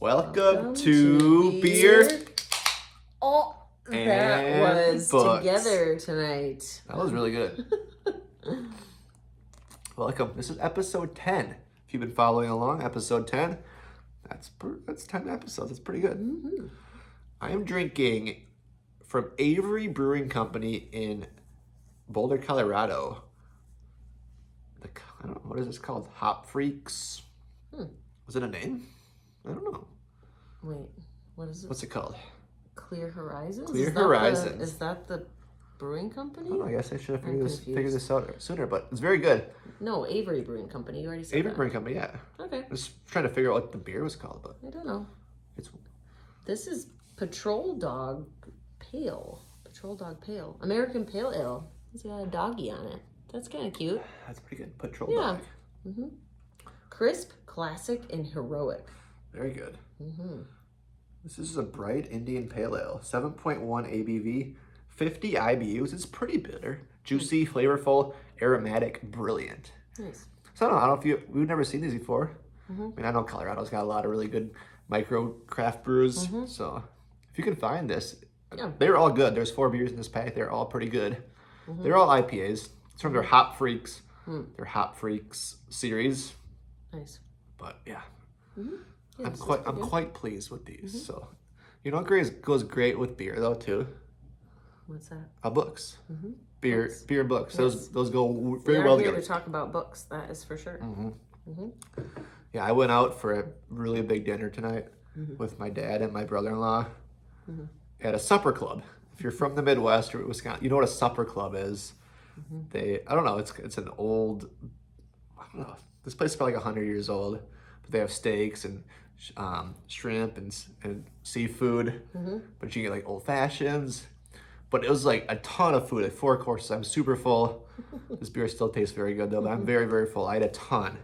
Welcome to Beer Oh, that and was Books. together tonight. That was really good. Welcome. This is episode 10. If you've been following along, episode 10. That's 10 episodes. That's pretty good. Mm-hmm. I am drinking from Avery Brewing Company in Boulder, Colorado. I don't know, what is this called? Hop Freaks? Was it a name? I don't know. Wait, what is it? What's it called? Clear Horizons? Clear Horizons. Is that the brewing company? I guess I should have I'm figured this out sooner, but it's very good. No, Avery Brewing Company. You already said Avery that. Brewing Company, yeah. Okay. I was trying to figure out what the beer was called, but I don't know. it's This is Patrol Dog Pale. Patrol Dog Pale. American Pale Ale. It's got a doggy on it. That's kind of cute. that's pretty good. Patrol Yeah. Dog. Crisp, classic, and heroic. Very good. This is a bright Indian Pale Ale, 7.1 ABV, 50 IBUs. It's pretty bitter, juicy, flavorful, aromatic, brilliant. Nice. So I don't know if we've never seen these before. I mean, I know Colorado's got a lot of really good micro craft brews. So if you can find this, Yeah. they're all good. There's 4 beers in this pack. They're all pretty good. They're all IPAs. It's from their Hop Freaks, their Hop Freaks series. Nice. But yeah, Yeah, I'm this is quite pretty good. pleased with these. So, you know, what goes great with beer though too. What's that? Books, beer, Books. beer books. Yes. Those go We very are well here together. to talk about books. That is for sure. Yeah, I went out for a really big dinner tonight with my dad and my brother-in-law at a supper club. If you're from the Midwest or Wisconsin, you know what a supper club is. I don't know, it's an old, I don't know, this place is probably like 100 years old, but they have steaks and shrimp and seafood, but you get like old fashions. But it was like a ton of food, like 4 courses. I'm super full. This beer still tastes very good though, but I'm very, very full. I had a ton.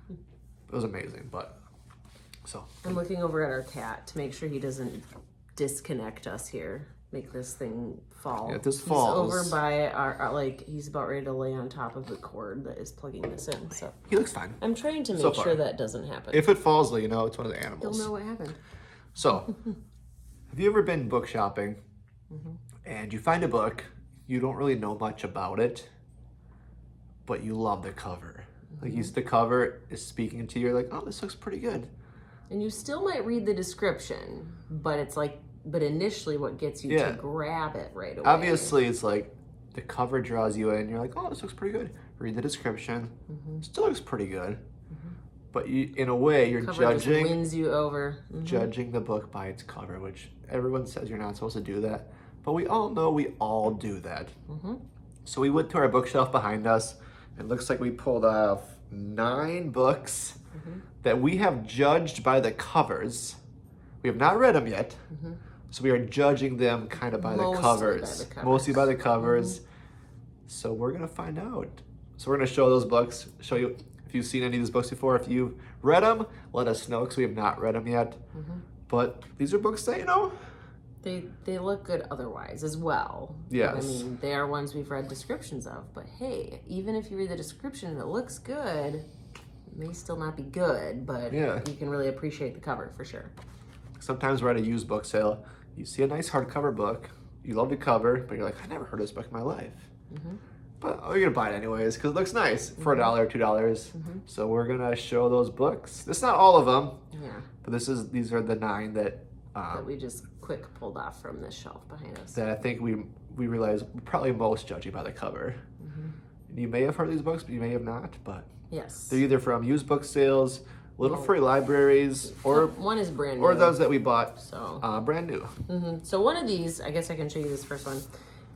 It was amazing, but so I'm looking over at our cat to make sure he doesn't disconnect us here. Make this thing fall. Yeah, if this He's falls- over by our like he's about ready to lay on top of the cord that is plugging this in. So he looks fine. I'm trying to make So far. sure that doesn't happen. If it falls, though, you know it's one of the You'll animals. know what happened. So, have you ever been book shopping and you find a book, you don't really know much about it, but you love the cover? Like the cover is speaking to you. You're like, oh, this looks pretty good. And you still might read the description, but it's like but initially what gets you Yeah. to grab it right away. Obviously, it's like the cover draws you in. You're like, oh, this looks pretty good. Read the description. Still looks pretty good. But you, in a way, you're cover just judging wins you over. judging the book by its cover, which everyone says you're not supposed to do that. But we all know we all do that. So we went to our bookshelf behind us. It looks like we pulled off 9 books that we have judged by the covers. We have not read them yet. So we are judging them kind of by the Mostly covers. by the covers. Mostly by the covers. So we're going to find out. So we're going to show those books, show you if you've seen any of these books before. If you've read them, let us know because we have not read them yet. But these are books that, you know, They look good otherwise as well. Yes. I mean, they are ones we've read descriptions of. But hey, even if you read the description and it looks good, it may still not be good, but Yeah. you can really appreciate the cover for sure. sometimes we're at a used book sale. You see a nice hardcover book. You love the cover, but you're like, I never heard of this book in my life. But you're gonna buy it anyways because it looks nice for $1 or $2. So we're gonna show those books. It's not all of them, Yeah. but these are the 9 that That we just quick pulled off from this shelf behind us. that I think we realize we're probably most judging by the cover. You may have heard of these books, but you may have not. But Yes. they're either from used book sales, little free libraries, or one is brand new. or those that we bought So brand new. So one of these, I guess I can show you this first one.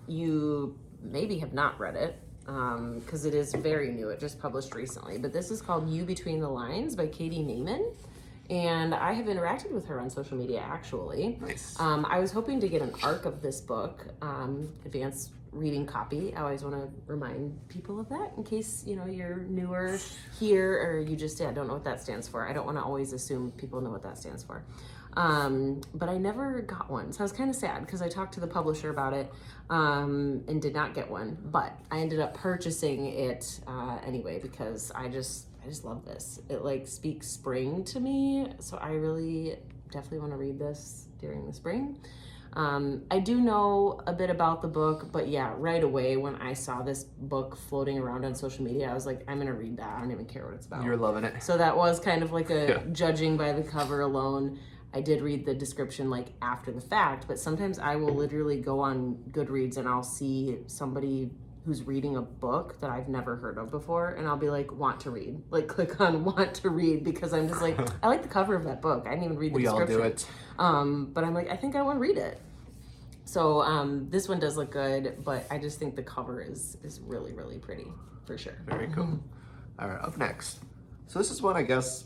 You maybe have not read it because it is very new. It just published recently. But this is called You Between the Lines by Katie Naiman. And I have interacted with her on social media, actually. Nice. I was hoping to get an ARC of this book, advanced reading copy. I always want to remind people of that in case, you know, you're newer here or you just don't know what that stands for. I don't want to always assume people know what that stands for. But I never got one. So I was kind of sad because I talked to the publisher about it and did not get one. But I ended up purchasing it anyway because I just love this. It like speaks spring to me. So I really definitely want to read this during the spring. I do know a bit about the book, but yeah, right away when I saw this book floating around on social media, I was like, I'm gonna read that. I don't even care what it's about. You're loving it. So that was kind of like a judging by the cover alone. I did read the description like after the fact, but sometimes I will literally go on Goodreads and I'll see somebody who's reading a book that I've never heard of before, and I'll be like, want to read. Like, click on want to read, because I'm just like, I like the cover of that book. I didn't even read the description. We all do it. But I'm like, I think I want to read it. So this one does look good, but I just think the cover is really, really pretty, for sure. Very cool. All right, up next. So this is one, I guess,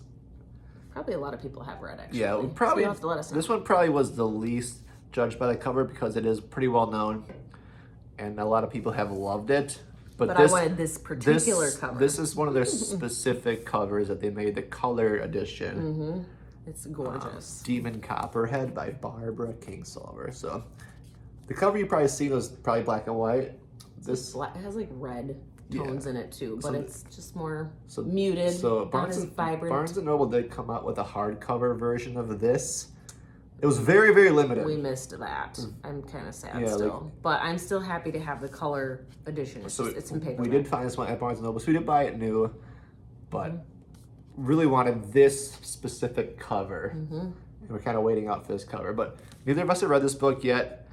probably a lot of people have read, actually. yeah, So probably, you'll have to let us know. this one probably was the least judged by the cover because it is pretty well known, and a lot of people have loved it. But this, I wanted this particular cover. This is one of their specific covers that they made, the color edition. It's gorgeous. Demon Copperhead by Barbara Kingsolver. So the cover you probably seen was probably black and white. This It has like red tones in it too, but So- it's just more muted, So not as vibrant. Barnes & Noble did come out with a hardcover version of this. It was very, very limited. We missed that. I'm kind of sad Yeah, still, but I'm still happy to have the color edition. It's, just, it's in paper. We did find this one at Barnes & Noble, so we did buy it new, but really wanted this specific cover. And we're kind of waiting out for this cover, but neither of us have read this book yet.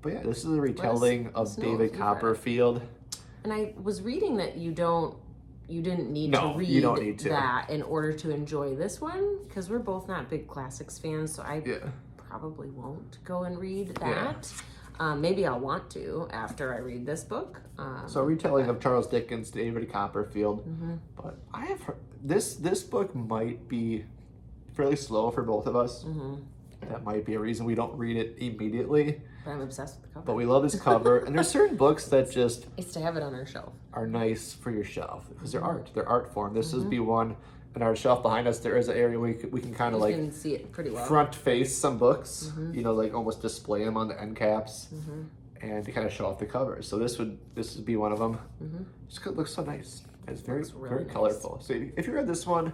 But yeah, this is a retelling us of know if David you've read it. Copperfield. And I was reading that you didn't need No, to read you don't need to. that in order to enjoy this one, because we're both not big classics fans, so I Yeah. probably won't go and read Yeah. that. Maybe I'll want to after I read this book. So a retelling of Charles Dickens, David Copperfield. But I have heard this book might be fairly slow for both of us. That might be a reason we don't read it immediately. But I'm obsessed with the cover. But we love this cover, and there's certain books that just It's to have it on our shelf. are nice for your shelf because they're art form. This is be one. In our shelf behind us, there is an area we can kind of You like can see it pretty well. front face some books. You know, like almost display them on the end caps, and to kind of show off the covers. So this would be one of them. Just 'cause it looks so nice. It's very Looks really very nice. colorful. So if you read this one,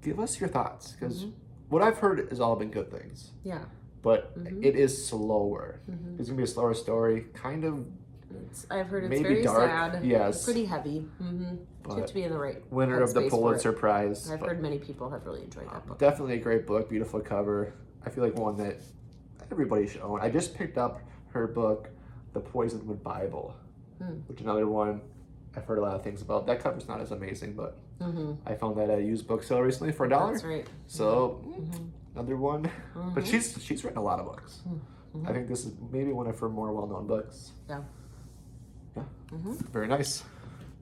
give us your thoughts because what I've heard has all been good things. Yeah. But it is slower. It's gonna be a slower story, kind of I've heard it's maybe very dark, sad. yes. It's pretty heavy. You have to be in the right winner of the headspace for Pulitzer it. Prize. I've but heard many people have really enjoyed that book. definitely a great book, beautiful cover. I feel like one that everybody should own. I just picked up her book, The Poisonwood Bible, which is another one I've heard a lot of things about. That cover's not as amazing, but I found that at a used book sale recently for $1. That's right. So another one. But she's written a lot of books. I think this is maybe one of her more well-known books. Yeah. Yeah. Very nice.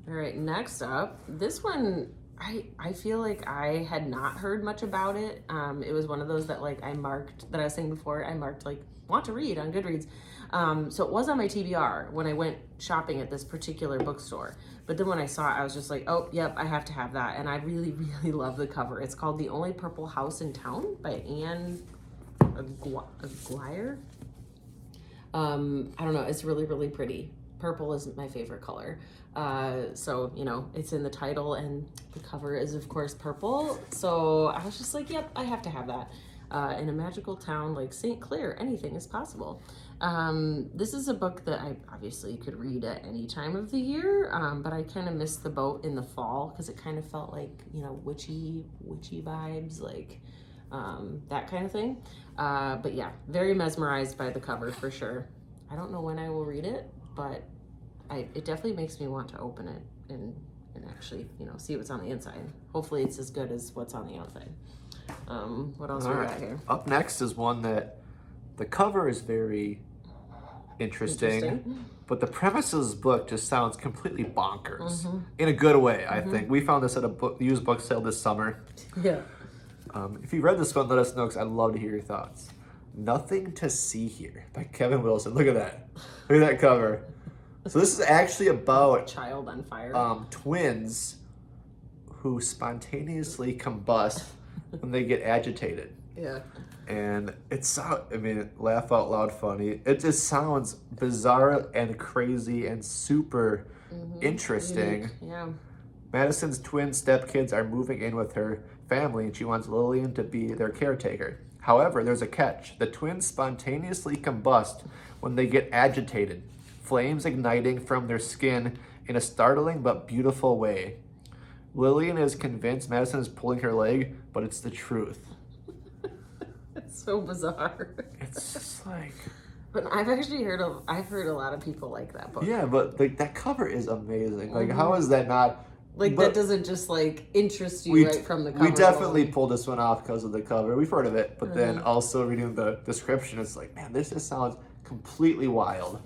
All right, next up, this one, I feel like I had not heard much about it. It was one of those that like I marked, that I was saying before, I marked like want to read on Goodreads. So it was on my TBR when I went shopping at this particular bookstore. But then when I saw it, I was just like, oh, yep, I have to have that. And I really, really love the cover. It's called The Only Purple House in Town by Anne Aguirre. I don't know, it's really, really pretty. Purple is my favorite color. So, you know, it's in the title and the cover is of course purple. So I was just like, yep, I have to have that. In a magical town like St. Clair, anything is possible. This is a book that I obviously could read at any time of the year, but I kind of missed the boat in the fall because it kind of felt like, you know, witchy vibes, like that kind of thing. But yeah, very mesmerized by the cover for sure. I don't know when I will read it, but it definitely makes me want to open it and actually, you know, see what's on the inside. Hopefully it's as good as what's on the outside. What else we got here? Up next is one that the cover is very interesting. But the premise of this book just sounds completely bonkers in a good way, I think. We found this at a used book sale this summer. Yeah. If you read this one, let us know because I'd love to hear your thoughts. Nothing to See Here by Kevin Wilson. Look at that. Look at that cover. So this is actually about Child on Fire. twins who spontaneously combust when they get agitated. Yeah. And laugh out loud funny. It just sounds bizarre and crazy and super interesting. Yeah. Madison's twin stepkids are moving in with her, family and she wants Lillian to be their caretaker. However, there's a catch. The twins spontaneously combust when they get agitated, flames igniting from their skin in a startling but beautiful way. Lillian is convinced Madison is pulling her leg, but it's the truth. It's so bizarre. It's just like... But I've heard a lot of people like that book. Yeah, but like that cover is amazing. Like, how is that not... Like, but that doesn't just, like, interest you right from the cover. We definitely pulled this one off because of the cover. We've heard of it, but then also reading the description, it's like, man, this just sounds completely wild.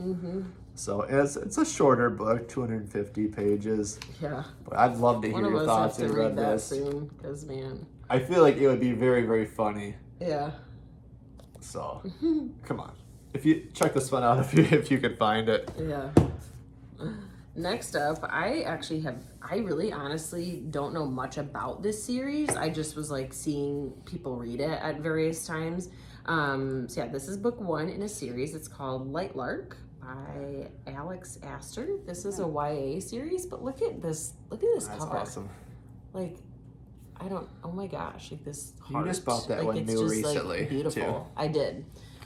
So it's a shorter book, 250 pages. Yeah. But I'd love to hear your thoughts if you read this. Soon, because, man. I feel like it would be very, very funny. Yeah. So, come on. If you check this one out, if you could find it. Yeah. Next up, I really honestly don't know much about this series. I just was like seeing people read it at various times. So yeah, this is book 1 in a series. It's called Light Lark by Alex Astor. This is a YA series, but look at this That's cover. awesome. Like, oh my gosh, like this You just bought that one it's new just, recently, like, beautiful. too. I did.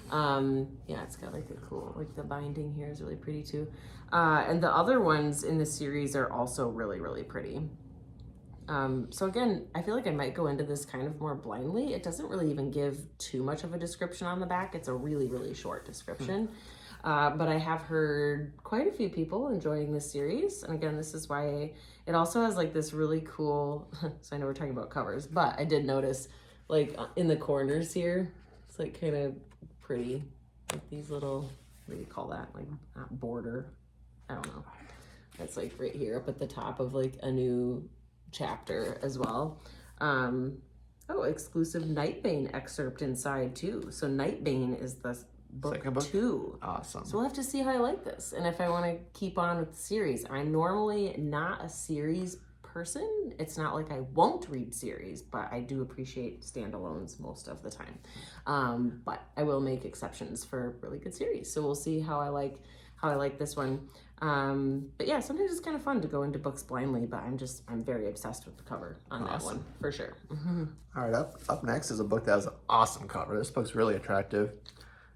Yeah, it's got like a cool, like the binding here is really pretty too. And the other ones in the series are also really, really pretty. So again, I feel like I might go into this kind of more blindly. It doesn't really even give too much of a description on the back. It's a really, really short description. But I have heard quite a few people enjoying this series. And again, this is YA. It also has like this really cool, so I know we're talking about covers, but I did notice like in the corners here, it's like kind of pretty, like these little, what do you call that? Like border, I don't know. That's like right here up at the top of like a new chapter as well. Exclusive Nightbane excerpt inside too. So Nightbane is the book 2. Awesome. So we'll have to see how I like this and if I want to keep on with the series. I'm normally not a series person. It's not like I won't read series, but I do appreciate standalones most of the time. But I will make exceptions for really good series. So we'll see how I like this one. But yeah, sometimes it's kind of fun to go into books blindly, but I'm very obsessed with the cover on that one for sure. All right, up next is a book that has an awesome cover. This book's really attractive.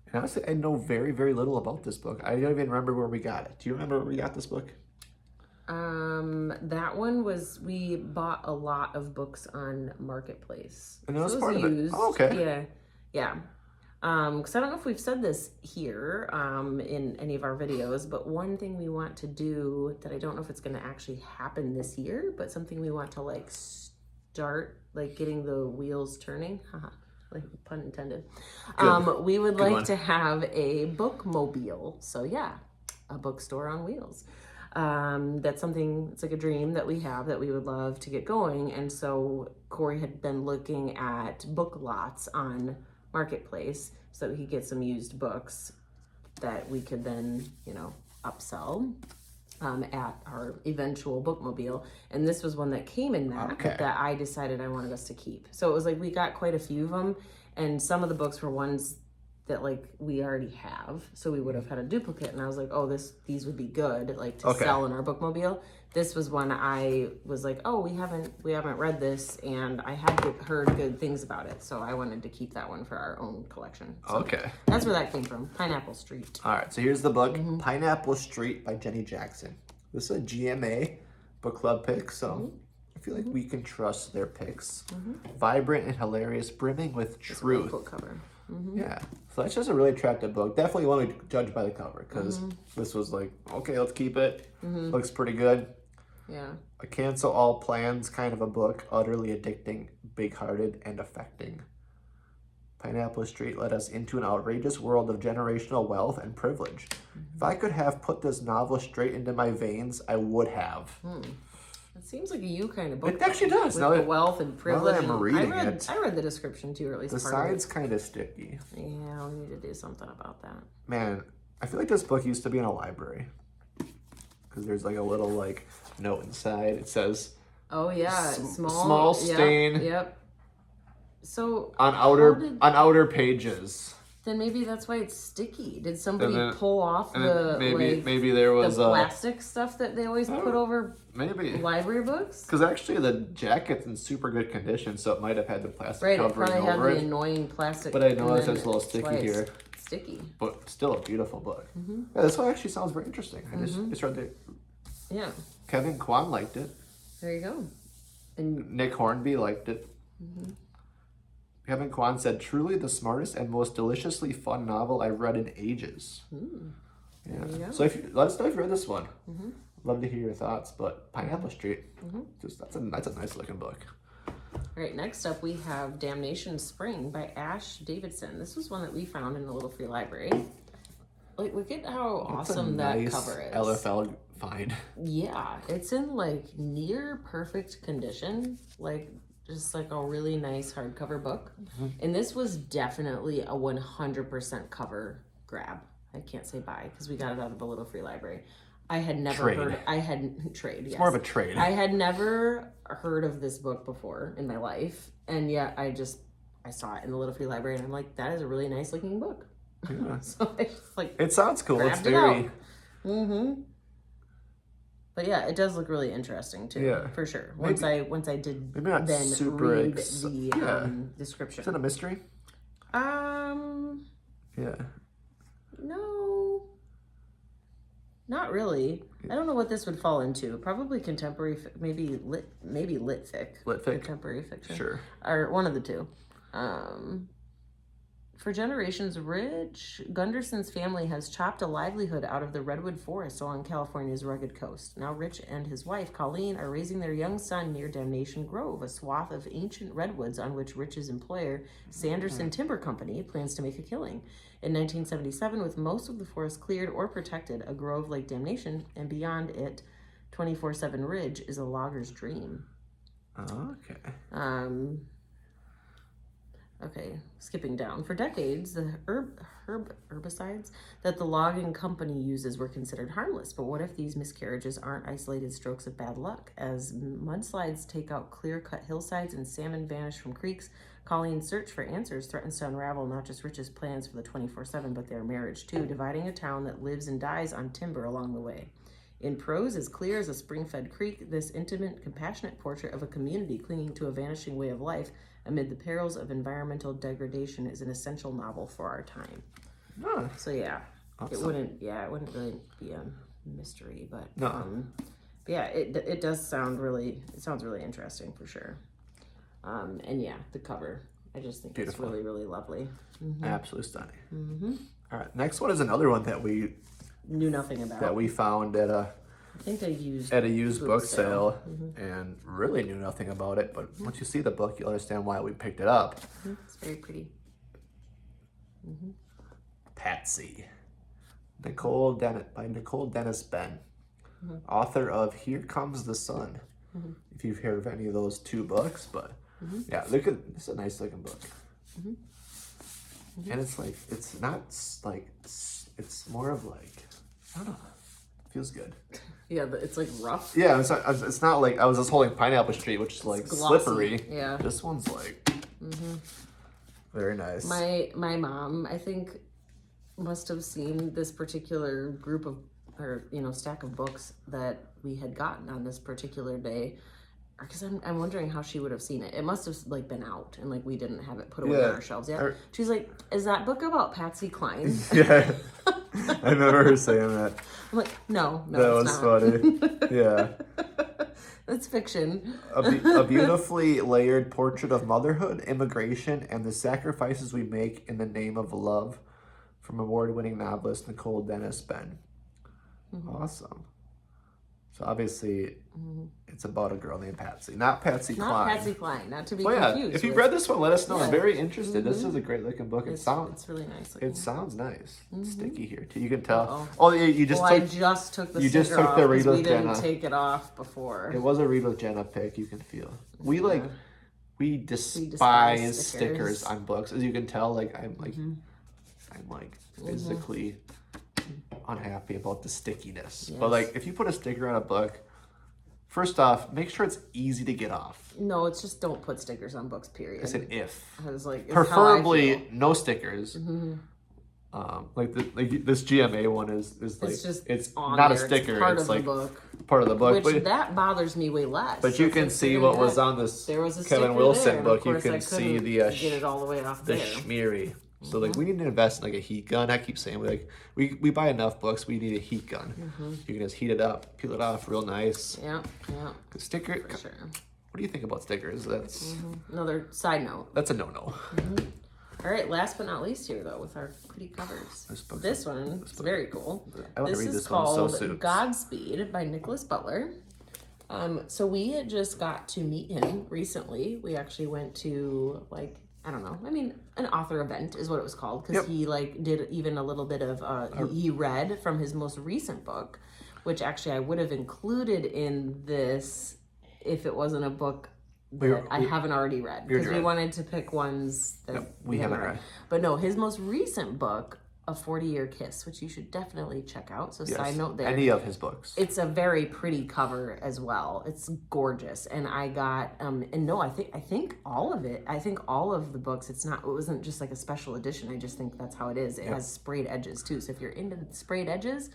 And honestly, I know very, very little about this book. I don't even remember where we got it. Do you remember where we got this book? That one we bought a lot of books on Marketplace. And it was part of it. Oh, okay. Yeah. Because I don't know if we've said this here in any of our videos, but one thing we want to do that I don't know if it's going to actually happen this year, but something we want to like start like getting the wheels turning. Like pun intended. We would like to have a bookmobile. So yeah, a bookstore on wheels. That's something, it's like a dream that we have that we would love to get going. And so Corey had been looking at book lots on Marketplace so that we could get some used books that we could then, upsell at our eventual bookmobile. And this was one that came in that I decided I wanted us to keep. So it was like we got quite a few of them, and some of the books were ones that like we already have, so we would have had a duplicate. And I was like, oh, these would be good like to sell in our bookmobile. This was one I was like, oh, we haven't read this, and I had heard good things about it, so I wanted to keep that one for our own collection. So that's where that came from. Pineapple Street. All right, so here's the book, Pineapple Street by Jenny Jackson. This is a GMA book club pick, so I feel like we can trust their picks. Vibrant and hilarious, brimming with truth. Book cover. Yeah, so that's just a really attractive book. Definitely want to judge by the cover, because this was like, okay, let's keep it. Looks pretty good. Yeah. A cancel all plans kind of a book, utterly addicting, big-hearted, and affecting. Pineapple Street led us into an outrageous world of generational wealth and privilege. If I could have put this novel straight into my veins, I would have. It seems like a you kind of book. It actually does. With the wealth and privilege. Now that I'm reading it. I read the description too, or at least the part of it. side's kind of sticky. Yeah, we need to do something about that. Man, I feel like this book used to be in a library. Because there's like a little like note inside. It says, "Oh yeah, small stain." Yep. So on outer pages. Then maybe that's why it's sticky. Did somebody then- pull off And the then maybe like maybe there was the plastic stuff that they always put over maybe library books? because actually the jacket's in super good condition, so it might have had the plastic Right, it covering probably had over the it. annoying plastic. But I noticed and it's a little then that's sticky why it's here. Sticky. But still a beautiful book. Mm-hmm. Yeah, this one actually sounds very interesting. I just read it. Yeah, Kevin Kwan liked it. there you go. And Nick Hornby liked it. Mm-hmm. Kevin Kwan said, "Truly the smartest and most deliciously fun novel I've read in ages." there you Yeah. go. So if you, let us know if you read this one. Love to hear your thoughts. But Pineapple Street, that's a nice looking book. All right, next up we have Damnation Spring by Ash Davidson. This was one that we found in a little free library. Like, look at how That's a awesome that nice cover is. LFL find. Yeah, it's in like near perfect condition. Like, just like a really nice hardcover book. And this was definitely a 100% cover grab. I can't say buy because we got it out of a little free library. I had never Trade. heard. I had trade. Yes. More of a trade. I had never heard of this book before in my life, and yet I saw it in the little free library, and I'm like, that is a really nice looking book. Yeah. So I just like It sounds cool. It's grabbed it very. out. Mm-hmm. But yeah, it does look really interesting too. Yeah. For sure. Maybe- Once I did maybe not then super read ex- the yeah. description. Is it a mystery? Yeah. No. Not really. I don't know what this would fall into. Probably contemporary, maybe lit fic. Lit fic? Contemporary fiction. Sure. Or one of the two. For generations, Rich Gunderson's family has chopped a livelihood out of the redwood forest along California's rugged coast. Now Rich and his wife, Colleen, are raising their young son near Damnation Grove, a swath of ancient redwoods on which Rich's employer, Sanderson Timber Company, plans to make a killing. In 1977, with most of the forest cleared or protected, a grove like Damnation and beyond it, 24/7 Ridge is a logger's dream. Okay. Okay, skipping down. For decades, the herbicides that the logging company uses were considered harmless. But what if these miscarriages aren't isolated strokes of bad luck? As mudslides take out clear-cut hillsides and salmon vanish from creeks, Colleen's search for answers threatens to unravel not just Rich's plans for the 24/7, but their marriage too, dividing a town that lives and dies on timber along the way. In prose as clear as a spring-fed creek, this intimate, compassionate portrait of a community clinging to a vanishing way of life amid the perils of environmental degradation is an essential novel for our time. Oh, So yeah, awesome. it wouldn't really be a mystery, but No. but yeah, it sounds really interesting for sure. And yeah, the cover, I just think Beautiful. it's really, really lovely. Absolutely stunning. All right. Next one is another one that we Knew nothing about. found at a I think I used used book sale and really knew nothing about it. But once you see the book, you'll understand why we picked it up. It's very pretty. Patsy. By Nicole Dennis Benn, author of Here Comes the Sun. If you've heard of any of those two books, but yeah, this is a nice looking book. And it's like, it's not like, it's more of like, I don't know, it feels good. Yeah, it's like rough. Yeah, it's not like, I was just holding Pineapple Street, which is like glossy, slippery. yeah. This one's like, very nice. My mom, I think, must have seen this particular group of, or stack of books that we had gotten on this particular day, because I'm wondering how she would have seen it. It must have like been out and like we didn't have it put away on our shelves yet. She's like, "Is that book about Patsy Cline?" Yeah, I remember her saying that. I'm like, no, That it's was not. funny. Yeah. It's fiction. A beautifully layered portrait of motherhood, immigration, and the sacrifices we make in the name of love, from award-winning novelist Nicole Dennis Benn. Awesome. So obviously, it's about a girl named Patsy, not Patsy Not Cline. Patsy Cline, not to be Well, yeah, confused. if you've with- read this one, let us know. I'm Yeah. very interested. This is a great looking book. It it's sounds really nice. Looking. it sounds nice. It's sticky here too. You can tell. Uh-oh. Oh, you just I took. just took the you just sticker took off the 'cause Read we with didn't Jenna. take it off before. It was a Read with Jenna pick. You can feel. We despise despise stickers stickers. on books, as you can tell. Like I'm physically unhappy about the stickiness. But Yes. like if you put a sticker on a book, first off, make sure it's easy to get off. No, it's just don't put stickers on books. Period. I said if. I was like, it's Preferably how I feel. no stickers. like this GMA one is like It's just it's on not a there. sticker. It's part It's of like the book. part of the book. Which But, that bothers me way less. but So you it's can like see figuring what was that on this there was a sticker Kevin Wilson there, and book. of You course I can see couldn't the get it all the way off the there. Schmeary. So like we need to invest in like a heat gun. I keep saying we buy enough books. We need a heat gun. You can just heat it up, peel it off real nice. Yeah, yeah, Sticker. for sure. What do you think about stickers? Another side note. That's a no-no. All right, last but not least here, though, with our pretty covers. This one is very cool. I want to This read is this one so called soon. Godspeed by Nicholas Butler. So we had just got to meet him recently. We actually went to, like, I don't know, I mean, an author event is what it was called, because he, like, did even a little bit of, he read from his most recent book, which actually I would have included in this if it wasn't a book that I haven't already read, because we wanted to pick ones that we haven't read. But no, his most recent book, A 40-Year Kiss, which you should definitely check out. So side note there. Any of his books. It's a very pretty cover as well. It's gorgeous. And I got and no, I think all of it. I think all of the books, it wasn't just like a special edition. I just think that's how it is. It has sprayed edges too. So if you're into the sprayed edges,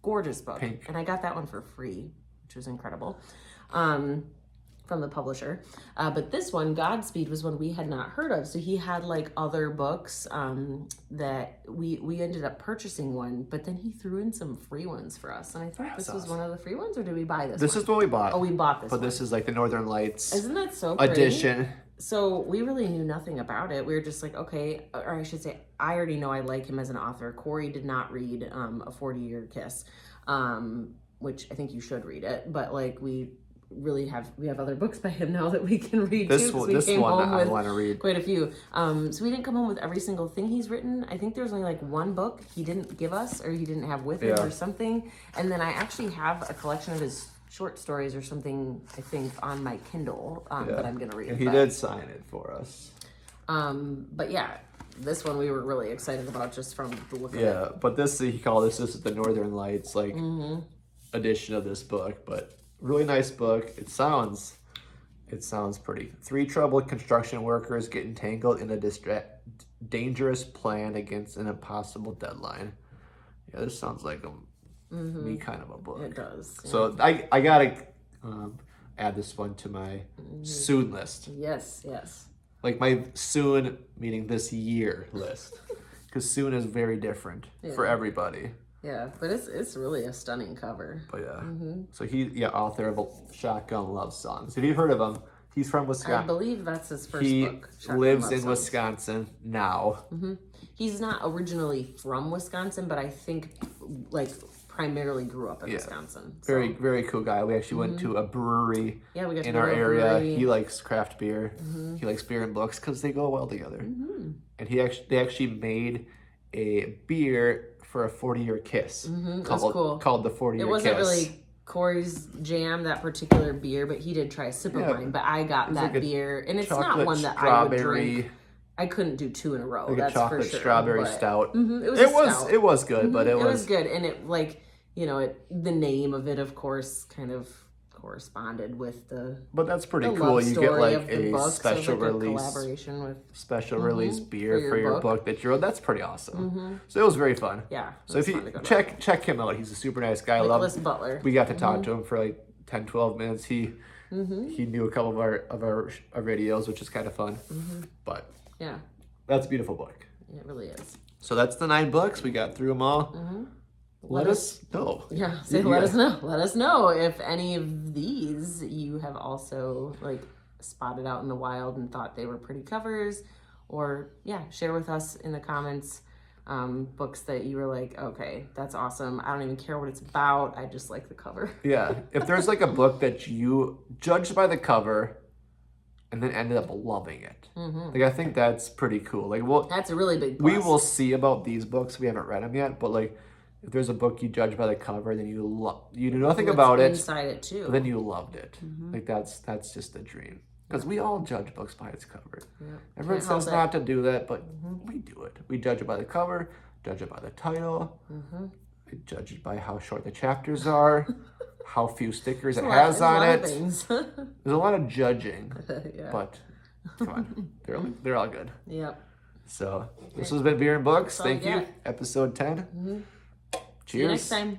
gorgeous book. Pink. And I got that one for free, which was incredible. From the publisher. But this one, Godspeed, was one we had not heard of. So he had like other books that we ended up purchasing one, but then he threw in some free ones for us. And I think this was one of the free ones, or did we buy this This one? is what we bought. Oh, we bought this But one. this is like the Northern Lights Isn't that so great? edition. So we really knew nothing about it. We were just like, okay, or I should say, I already know I like him as an author. Corey did not read A 40-Year Kiss, which I think you should read it. But like we have other books by him now that we can read This too. one, We came home I with want to read. quite a few. So we didn't come home with every single thing he's written. I think there was only like one book he didn't give us, or he didn't have with him, or something. And then I actually have a collection of his short stories or something, I think, on my Kindle that I'm gonna read. And he did sign it for us. But yeah, this one we were really excited about just from the look of it. Yeah, but this is the Northern Lights like edition of this book. But really nice book. It sounds pretty. 3 troubled construction workers get entangled in a dangerous plan against an impossible deadline. Yeah, this sounds like me kind of a book. It does. Yeah. So I gotta add this one to my soon list. Yes. Like my soon meaning this year list, because soon is very different for everybody. Yeah, but it's really a stunning cover. But yeah, so author of Shotgun Love Songs. If you've heard of him, he's from I Wisconsin. believe that's his first He book. Shotgun lives Love in Songs. Wisconsin now. He's not originally from Wisconsin, but I think like primarily grew up in Wisconsin. So. Very, very cool guy. We actually went to a brewery we got to in go our to a area. brewery. He likes craft beer. He likes beer and books because they go well together. And they actually made a beer for a 40-year kiss called the 40-year Kiss. It wasn't really Corey's jam, that particular beer, but he did try a sip of mine. But I got that like a beer, and it's not chocolate one that I would strawberry- drink. I couldn't do 2 in a row. Like That's a chocolate for sure. strawberry but, stout. It was good, but it was good, and it like the name of it, of course, kind of corresponded with the. But that's pretty the cool. love You story get like of the a book, special so like release, a collaboration with release beer for your book that you wrote. That's pretty awesome. So it was very fun. Yeah. So if you check him out, he's a super nice guy. Nicholas Butler. We got to talk to him for like 10, 12 minutes. He knew a couple of our videos, which is kind of fun. But yeah, that's a beautiful book. It really is. So that's the 9 books. We got through them all. Let us know. Yeah, let us know. Let us know if any of these you have also like spotted out in the wild and thought they were pretty covers, or share with us in the comments books that you were like, okay, that's awesome. I don't even care what it's about. I just like the cover. Yeah, if there's like a book that you judged by the cover and then ended up loving it, like I think that's pretty cool. Like, That's a really big plus. we will see about these books. We haven't read them yet, but like, if there's a book you judge by the cover, then you knew nothing about it, inside it too. but then you loved it. Like that's just a dream. Because we all judge books by its cover. Everyone says not to do that, but we do it. We judge it by the cover, judge it by the title, we judge it by how short the chapters are, how few stickers it has on it. There's a lot of judging, but come on, they're all good. Yep. So this has been Beer and Books. That's all Thank I you. got. Episode 10. See you next Cheers. time.